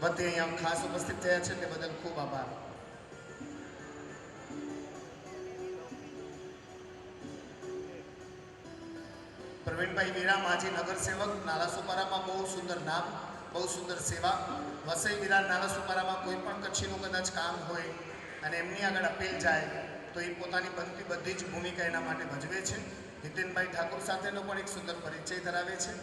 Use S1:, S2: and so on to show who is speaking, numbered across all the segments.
S1: વતી અહીંયા ખાસ ઉપસ્થિત થયા છે તે બદલ ખૂબ આભાર. પ્રવીણભાઈ વીરા માજી નગરસેવક નાલાસોપારામાં બહુ સુંદર નામ, બહુ સુંદર સેવા. વસઈ વિરાર નાલાસોપારામાં કોઈ પણ કચ્છીનું કદાચ કામ હોય અને એમની આગળ અપીલ જાય તો એ પોતાની બનતી બધી જ ભૂમિકા એના માટે ભજવે છે. હિતેનભાઈ ઠાકોર સાથેનો પણ એક સુંદર પરિચય ધરાવે છે.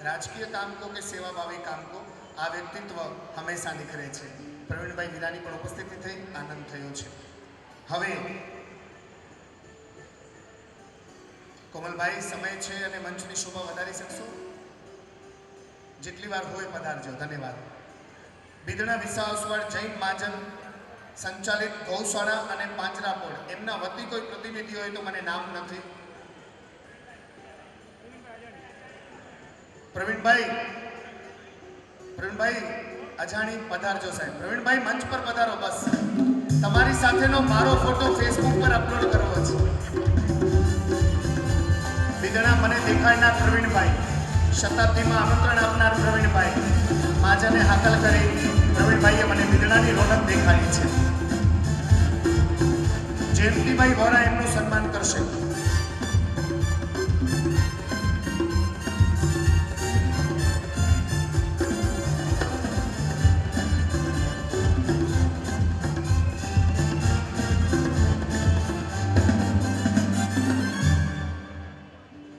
S1: રાજકીય કામ કો કે સેવાભાવી કામ કો આ વ્યક્તિત્વ હંમેશા નીકળે છે. પ્રવીણભાઈ વીરાની પણ ઉપસ્થિતિ થઈ, આનંદ થયો છે. હવે કોમલભાઈ સમય છે અને મંચની શોભા વધારી શકશો? જેટલી વાર હોય પધારજો. ધન્યવાદ. બિદડા વિસાવસવાડ જૈન મહાજન સંચાલિત ગૌશાળા અને પાંજરાપોળ એમના વતી કોઈ પ્રતિનિધિ હોય તો મને નામ નથી. પ્રવીણભાઈ અજાણી પધારજો સાહેબ. પ્રવીણભાઈ મંચ પર પધારો. બસ તમારી સાથેનો મારો ફોટો ફેસબુક પર અપલોડ કરવો છે. બિદડા મને દેખાડનાર પ્રવીણભાઈ, શતાબ્દીમાં આમંત્રણ આપનાર પ્રવીણભાઈ, માજાને હાકલ કરી પ્રવીણભાઈએ મને બિદડાની રોનક દેખાડી છે. જયંતિભાઈ વોરા એમનું સન્માન કરશે.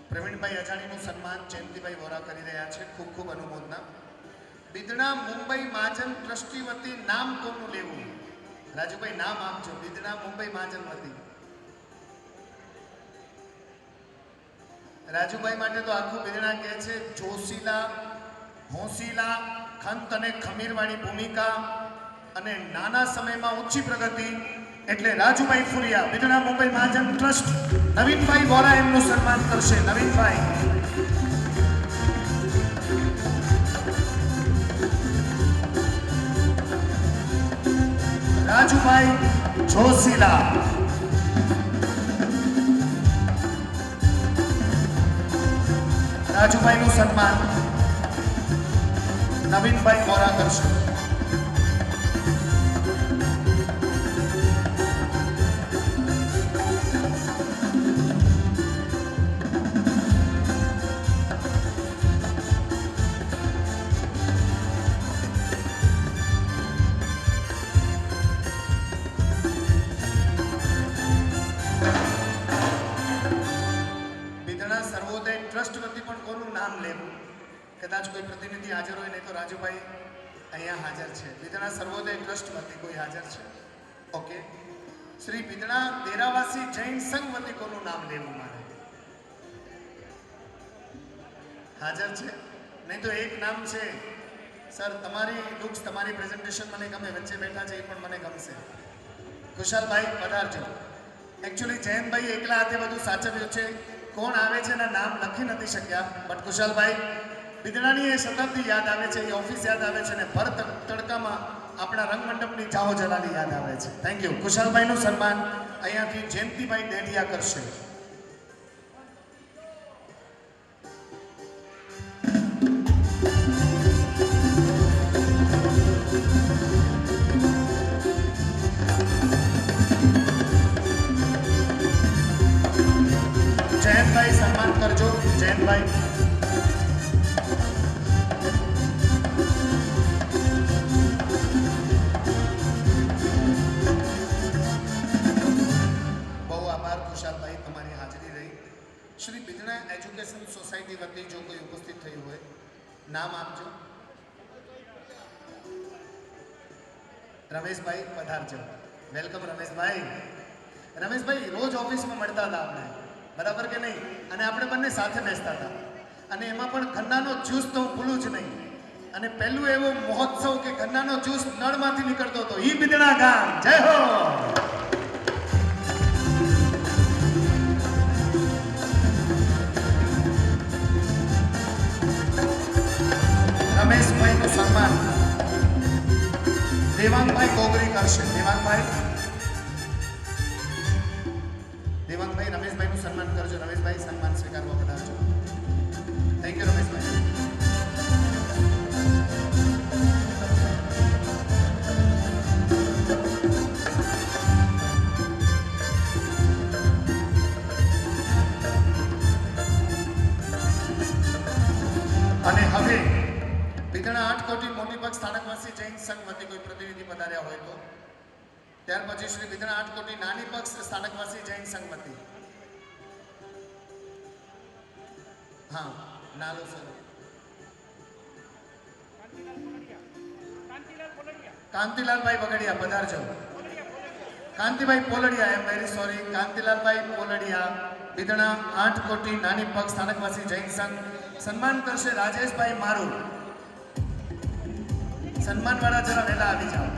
S1: પ્રવીણભાઈ અજાણીનું સન્માન જયંતિભાઈ વોરા કરી રહ્યા છે. ખૂબ ખૂબ અનુમોદના. બિદડા મુંબઈ મહાજન ટ્રસ્ટી વતી નામ કોનું લેવું? રાજુભાઈ નામ આપજો. બિદડા મુંબઈ મહાજન વતી. રાજુભાઈ માટે તો આખું બિદડા કહે છે જોશીલા, હોંસીલા, ખંત અને ખમીરવાળી ભૂમિકા અને નાના સમયમાં ઊંચી પ્રગતિ એટલે રાજુભાઈ ફુરિયા. બિદડા મુંબઈ મહાજન ટ્રસ્ટ નવીનભાઈ વોરા એમનું સન્માન કરશે. નવીનભાઈ રાજુભાઈ જોશીલા. રાજુભાઈનું સન્માન નવીનભાઈ વોરા કરશે. ટ્રસ્ટ વતી પણ કોનું નામ લેવું? કદાચ કોઈ પ્રતિનિધિ હાજર હોય, નહીં તો રાજુભાઈ અહીંયા હાજર છે. બિદડા સર્વોદય ટ્રસ્ટ વતી કોઈ હાજર છે? ઓકે. શ્રી બિદડા દેરાવાસી જૈન સંઘ વતી કોનું નામ લેવું મારે? હાજર છે? નહીં તો એક નામ છે સર, તમારી લુક્સ, તમારી પ્રેઝન્ટેશન મને ગમે, વચ્ચે બેઠા છે એ પણ મને ગમશે. કુશાલભાઈ પધારજો. એકચ્યુઅલી જયંતભાઈ એકલા હાથે બધું સાચવ્યું છે. કોણ આવે છે એના નામ લખી નથી શક્યા, બટ કુશાલભાઈ બિદડાની એ શતાબ્દી યાદ આવે છે, એ ઓફિસ યાદ આવે છે અને ભર તડકામાં આપણા રંગમંડપની જાહો જલાલી યાદ આવે છે. Thank you. કુશાલભાઈનું સન્માન અહીંયાથી જયંતિભાઈ ડેઢિયા કરશે. જયંતભાઈ સન્માન કરજો. જયંતભાઈ બહુ આભાર કુશાલભાઈ, તમારી હાજરી રહી. શ્રી બિદડા એજ્યુકેશન સોસાયટી વતી જો કોઈ ઉપસ્થિત થયું હોય નામ આપજો. રમેશભાઈ પધારજો. વેલકમ રમેશભાઈ. રમેશભાઈ રોજ ઓફિસમાં મળતા હતા આપણે, બરાબર કે નહીં? અને આપણે બંને સાથે બેસતા હતા અને એમાં પણ ગન્નાનો જ્યુસ તો હું ભૂલું જ નહીં. અને પહેલું એવો મહોત્સવ કે ગન્નાનો જ્યુસ નળમાંથી નીકળતો હતો, ઈ બિદડા ગામ. જય હો. રમેશભાઈનું સન્માન દેવાંગભાઈ ગોગરી કરશે. દેવાંગભાઈ રમેશભાઈનું સન્માન કરજો. રમેશભાઈ સન્માન સ્વીકારવા પધારજો. Thank you Rameshbhai. બીદણા 8 કોટી મોટી પગ સ્થાનકવાસી જૈન સંઘમાંથી કોઈ પ્રતિનિધિ પધાર્યા હોય તો. ત્યાર પછી શ્રી બીદણા 8 કોટી નાની પગ સ્થાનકવાસી જૈન સંઘમાંથી. હા, નાલો સર. કાંતિલાલભાઈ બગડિયા પધારજો. કાંતિભાઈ પોલડિયા, એમ વેરી સોરી, કાંતિલાલભાઈ પોલડિયા, બીદણા 8 કોટી નાની પગ સ્થાનકવાસી જૈન સંઘ. સન્માન કરશે રાજેશભાઈ મારું. સન્માન વાળા જરા વહેલા આવી જાઓ.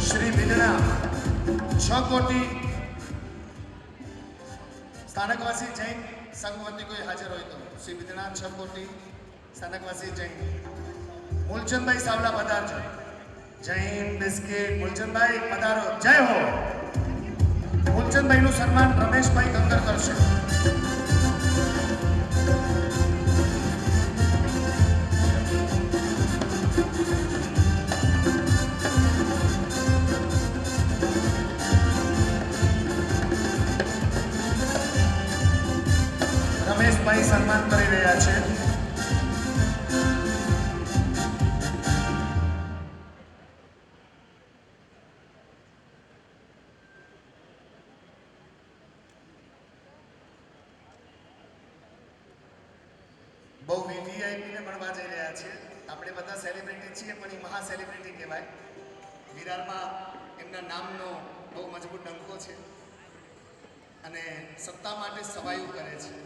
S1: શ્રી બીદણા 6 કોટી સ્થાનકવાસી જૈન સંઘમાંથી કોઈ હાજર હોય તો. શ્રી બીદણા 6 કોટી સ્થાનકવાસી જૈન. મૂલચંદભાઈ સાવલા પધારજો. જૈન બિસ્કિટ મૂલચંદભાઈ પધારો. જય હો. મૂલચંદભાઈનું સન્માન રમેશભાઈ કંકર કરશે. રમેશભાઈ સન્માન કરી રહ્યા છે. બહુ વીવીઆઈપીને મળવા જઈ રહ્યા છે. આપણે બધા સેલિબ્રિટી છીએ પણ એ મહા સેલિબ્રિટી કહેવાય. વિરારમાં એમના નામનો બહુ મજબૂત ડંકો છે અને સત્તા માટે સવાયું કરે છે.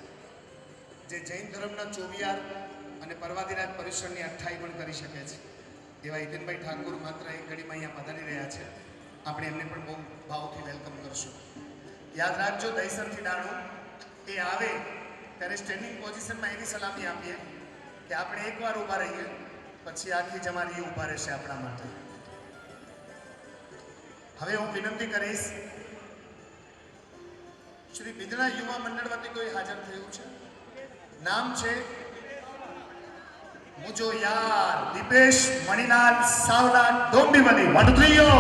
S1: જે જૈન ધર્મના ચોવિયાર અને પર્વાધિરાજ પરિસરની અઠ્ઠાઈ પણ કરી શકે છે એવા હિતેનભાઈ ઠાકોર માત્ર એક ઘડીમાં અહીંયા પધારી રહ્યા છે. આપણે એમને પણ બહુ ભાવથી વેલકમ કરશું. યાદ રાખજો, દહીસરથી ડાણું એ આવે ત્યારે સ્ટેન્ડિંગ પોઝિશનમાં એવી સલામી આપીએ કે આપણે એકવાર ઊભા રહીએ પછી આખી જમારી ઊભા રહેશે આપણા માટે. હવે હું વિનંતી કરીશ, શ્રી બીદણા યુવા મંડળ વતી કોઈ હાજર થયું છે? નામ છે મુજો યાર દીપેશ મણિલાલ સાવલા ડોંબીવલી. વડત્રીઓ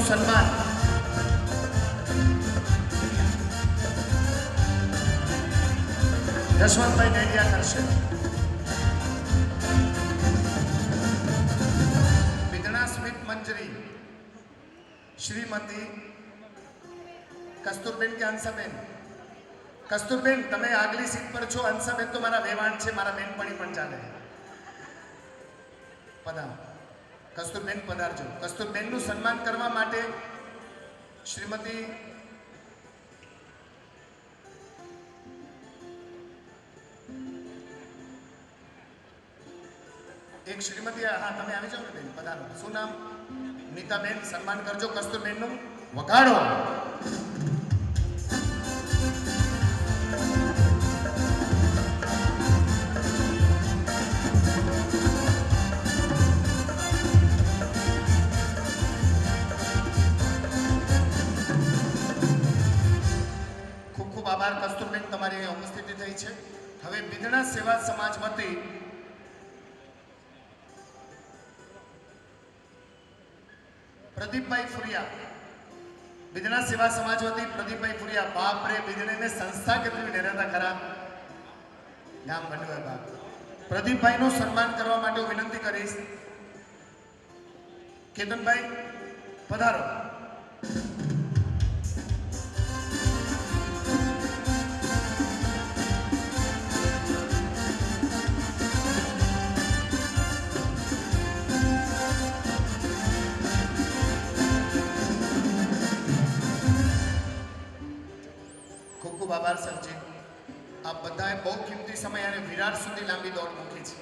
S1: સન્માન જશવંતભાઈ ડેડિયા કરશે. બીદણા સ્મિત મંજરી શ્રીમતી કસ્તુરબેન કે અંશાબેન? કસ્તુરબેન તમે આગલી સીટ પર છો. અંશાબેન તો મારા વેવાણ છે, મારા બેનપણી પણ ચાલે. પધારો. કસ્તુરબેન પધારજો. કસ્તુરબેનનું સન્માન કરવા માટે શ્રીમતી એક શ્રીમતી, હા તમે આવી જાઓ ને બેન, પધારો. શું નામ? નીતાબેન. સન્માન કરજો કસ્તુરબેનનું. વગાડો. આભાર કસ્તુરબેન, તમારી અહીં ઉપસ્થિતિ થઈ છે. હવે બીદણા સેવા સમાજ વતી પ્રદીપભાઈ ફુરિયા. બીદણા સેવા સમાજ વતી પ્રદીપભાઈ ફુરિયા. બાપ રે, બીદણે में संस्था કેટલી નિર્ણય ખરા નામ બન્યું બાપ. પ્રદીપભાઈનું સન્માન કરવા માટે હું વિનંતી કરીશ. કેતનભાઈ પધારો. સરજી, આ બધાએ બહુ કિંમતી સમય અને વિરાટ સુધી લાંબી દોડ મૂકી છે.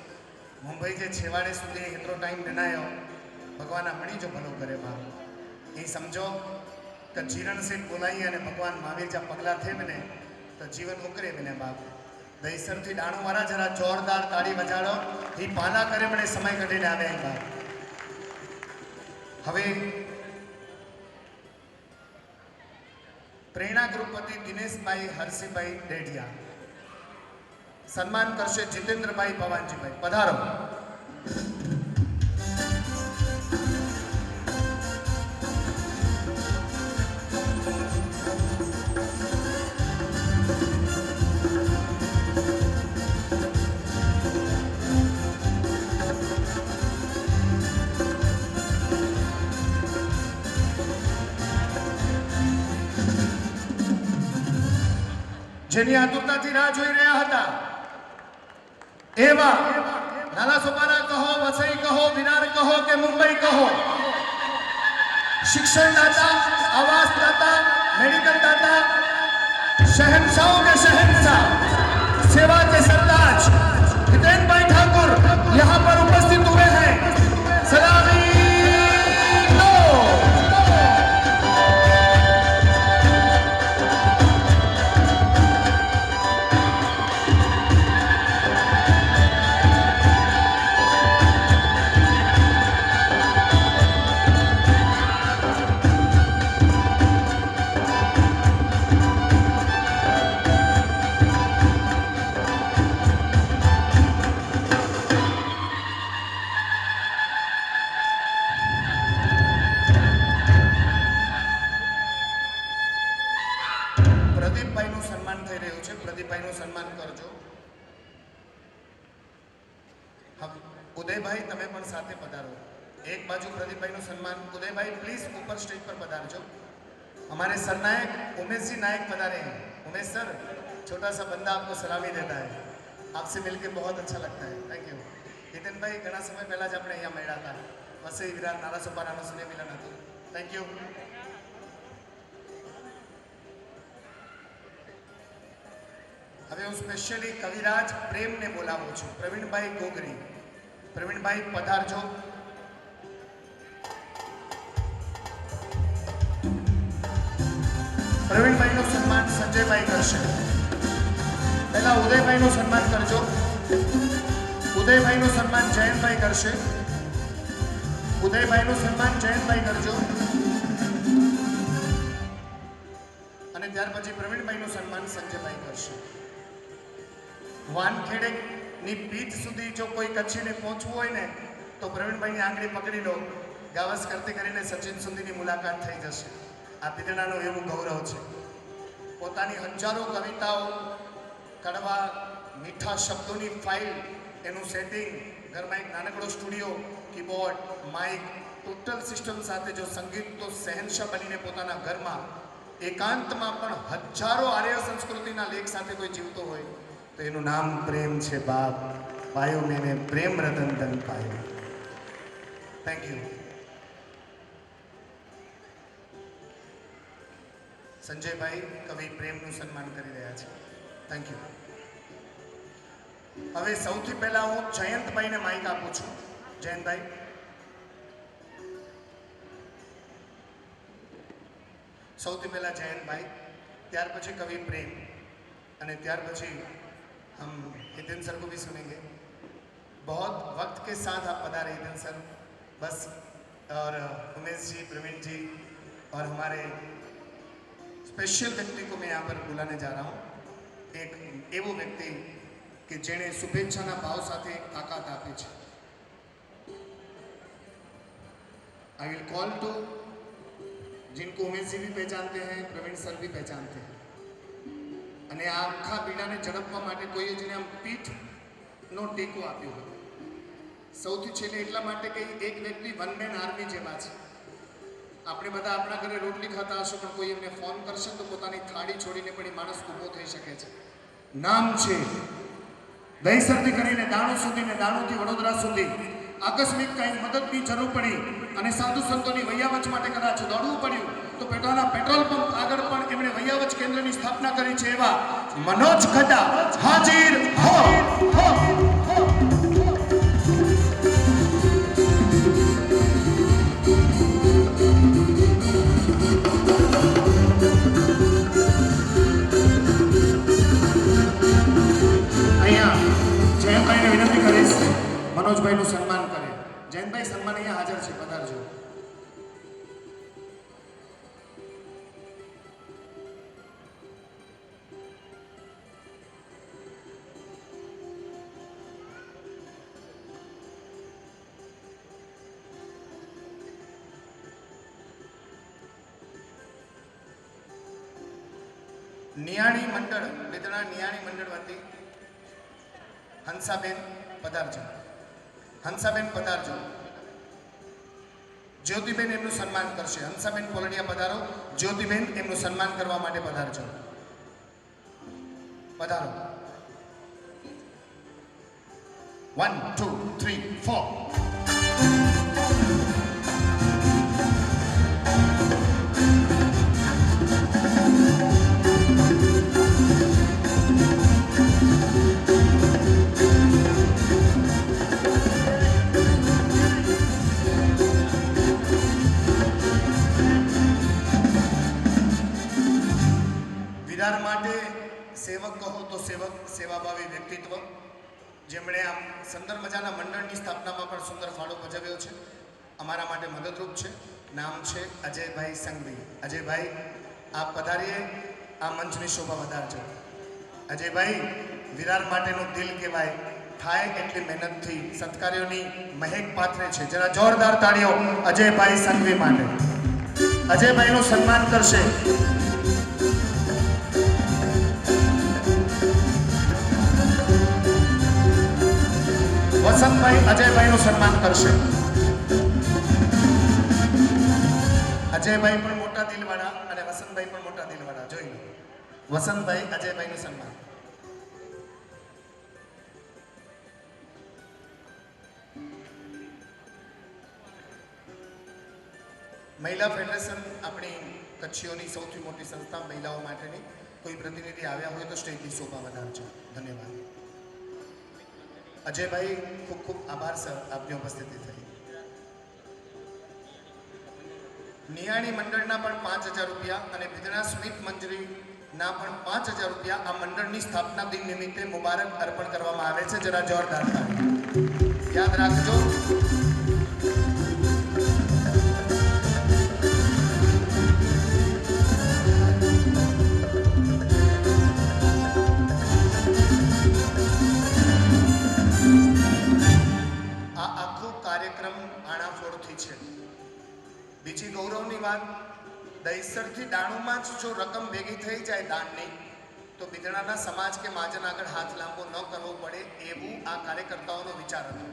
S1: મુંબઈ જે છેવાડે સુધી એટલો ટાઈમ બનાવ્યો, ભગવાન મણી જો ભલો કરે બાપ. એ સમજો કે જીરણ સે બોલાઈ અને ભગવાન મહાવીર જા પગલા થે મને તો જીવન ઉકરે મને બાપ. દહીસરથી ડાણું વાળા જરા જોરદાર તાળી બજાડો. એ પાના કરે મને સમય કાઢીને આવ્યા બાપ. હવે પ્રેરણા ગ્રુપપતિ દિનેશભાઈ હરસિંહભાઈ ડેઢિયા સન્માન કરશે જીતેન્દ્રભાઈ ભવાનજીભાઈ. પધારો. જેની આતુરતાથી રાહ જોઈ રહ્યા હતા એવા નાલાસોપારા કહો, વસઈ કહો, વિરાર કહો કે મુંબઈ કહો, શિક્ષણદાતા, આવાસદાતા, मेडिकल दाता, शहंशाहों के शहंशाह, सेवा के सरताज हितेन भाई ठाकुर यहाँ पर उपस्थित हुए हैं. सलामी दो. પ્રદીપભાઈનું સન્માન થઈ રહ્યું છે. પ્રદીપભાઈનું સન્માન કરજો. હવે ઉદયભાઈ તમે પણ સાથે પધારો. એક બાજુ પ્રદીપભાઈનું સન્માન. उदयभाई प्लीज ऊपर स्टेज पर पधारजो. हमारे सरनायक उमेश जी नायक पधारे हैं. उमेश सर, छोटा सा बंदा आपको सलामी देता है. आपसे मिलकर बहुत अच्छा लगता है. Thank you. हितेन भाई घना समय पहला ज अपने यहाँ મળ્યા હતા. વસઈ વિરાર નાલાસોપારાનું સ્નેહ મિલન હતું. Thank you. હવે હું સ્પેશિયલી કવિરાજ પ્રેમને બોલાવું છું. પ્રવીણભાઈ ગોગરી. પ્રવીણભાઈ પધારજો. પ્રવીણભાઈનું સન્માન સંજયભાઈ કરશે. પહેલા ઉદયભાઈનું સન્માન કરજો. ઉદયભાઈનું સન્માન જયંતભાઈ કરશે. ઉદયભાઈનું સન્માન જયંતભાઈ કરજો. અને ત્યાર પછી પ્રવીણભાઈનું સન્માન સંજયભાઈ કરશે. વાનખેડેની પીઠ સુધી જો કોઈ કચ્છીને પહોંચવું હોય ને તો પ્રવીણભાઈની આંગળી પકડી લો. ગાવસ કરતી કરીને સચિન સુધીની મુલાકાત થઈ જશે. આ બિદડાનું એવું ગૌરવ છે. પોતાની હજારો કવિતાઓ, કડવા મીઠા શબ્દોની ફાઇલ, એનું સેટિંગ, ઘરમાં એક નાનકડો studio, keyboard, mic, total system સાથે જો સંગીત તો શહેનશાહ બનીને પોતાના ઘરમાં એકાંતમાં પણ હજારો આર્ય સંસ્કૃતિના લેખ સાથે કોઈ જીવતો હોય તો એનું નામ પ્રેમ છે બાપ. પાયો મેને પ્રેમ રતન ધન પાયો. Thank you. સંજયભાઈ કવિ પ્રેમનું સન્માન કરી રહ્યા છે. Thank you. હવે સૌથી પહેલા હું જયંતભાઈને માઇક આપું છું. જયંતભાઈ. સૌથી પહેલા જયંતભાઈ, ત્યાર પછી कवि प्रेम અને ત્યાર પછી हम हितेन सर को भी सुनेंगे. बहुत वक्त के साथ आप पधारे हितेन सर. बस और उमेश जी, प्रवीण जी और हमारे स्पेशल व्यक्ति को मैं यहाँ पर बुलाने जा रहा हूँ. एक एवो व्यक्ति कि जेने शुभेच्छाना भाव साथ एक ताकत आपी है. आई विल कॉल टू जिनको उमेश जी भी पहचानते हैं, प्रवीण सर भी पहचानते हैं. અને આ આખા પીડાને ઝડપવા માટે કોઈએ જેને આમ પીઠનો ટેકો આપ્યો હતો. સૌથી છેલ્લે એટલા માટે કે એક વ્યક્તિ વન મેન આર્મી જેવા છે. આપણે બધા આપણા ઘરે રોટલી ખાતા હશો પણ કોઈ એમને ફોન કરશે તો પોતાની થાળી છોડીને પણ એ માણસ ઊભો થઈ શકે છે. નામ છે દહીસરથી કરીને દાણો સુધી ને દાણોથી વડોદરા સુધી આકસ્મિક કાંઈ મદદની જરૂર પડી અને સાધુ સંતોની વૈયાવચ માટે કદાચ દોડવું પડ્યું તો પેટ્રોલના પેટ્રોલ પંપ આગળ પણ એમણે વૈયાવચ કેન્દ્રની સ્થાપના કરી છે. એવા मनोज खड्डा हाजिर हो। जयंतभाई ने विनती करीश मनोजभाई નું સન્માન કરે। જયંતભાઈ સન્માન અહીંયા હાજર છે, પધારજો। નિયાણી મંડળ બેદણા નિયાણી મંડળ વતી હંસાબેન પધારજો। હંસાબેન પધારજો। જ્યોતિબેન એમનું સન્માન કરશે। હંસાબેન પોલડિયા પધારો। જ્યોતિબેન એમનું સન્માન કરવા માટે પધારજો। પધારો। 1 2 3 4। વિરાર માટે સેવક કહો તો સેવક, સેવાભાવી વ્યક્તિત્વ, જેમણે આમ સુંદર મજાના મંડળની સ્થાપનામાં પણ સુંદર ફાળો ભજવ્યો છે, અમારા માટે મદદરૂપ છે। નામ છે અજયભાઈ સંઘવી। અજયભાઈ આપ પધારીએ, આ મંચની શોભા વધારજો। અજયભાઈ વિરાર માટેનું દિલ કહેવાય, થાય એટલી મહેનતથી સત્કાર્યોની મહેક પાથરે છે। જરા જોરદાર તાળીઓ અજયભાઈ સંઘવી માટે। અજયભાઈનું સન્માન કરશે। વસંતભાઈ અજયભાઈનું સન્માન કરશે। અજયભાઈ પણ મોટા દિલવાળા અને વસંતભાઈ પણ મોટા દિલવાળા, જોઈ લો। વસંતભાઈ અજયભાઈનું સન્માન। મહિલા ફેડરેશન આપણી કચ્છીઓની સૌથી મોટી સંસ્થા મહિલાઓ માટેની, કોઈ પ્રતિનિધિ આવ્યા હોય તો સ્ટેજની શોભા વધારજો। ધન્યવાદ। અજયભાઈ ખૂબ ખૂબ આભાર સર, આપની ઉપસ્થિતિ થઈ। નિયાણી મંડળના પણ 5000 રૂપિયા અને બિદડા સ્મિત મંજરીના પણ 5000 રૂપિયા આ મંડળની સ્થાપના દિન નિમિત્તે મુબારક અર્પણ કરવામાં આવે છે। જરા જોરદાર તાળી યાદ રાખજો। કાર્યક્રમ આણાફોડથી છે। બીજી ગૌરવની વાત, દહીસરથી દાણુમાં જ જો રકમ ભેગી થઈ જાય દાનની, તો બિદડાના સમાજ કે મહાજન આગળ હાથ લાંબો ન કરવો પડે, એવું આ કાર્યકર્તાઓનો વિચાર હતો।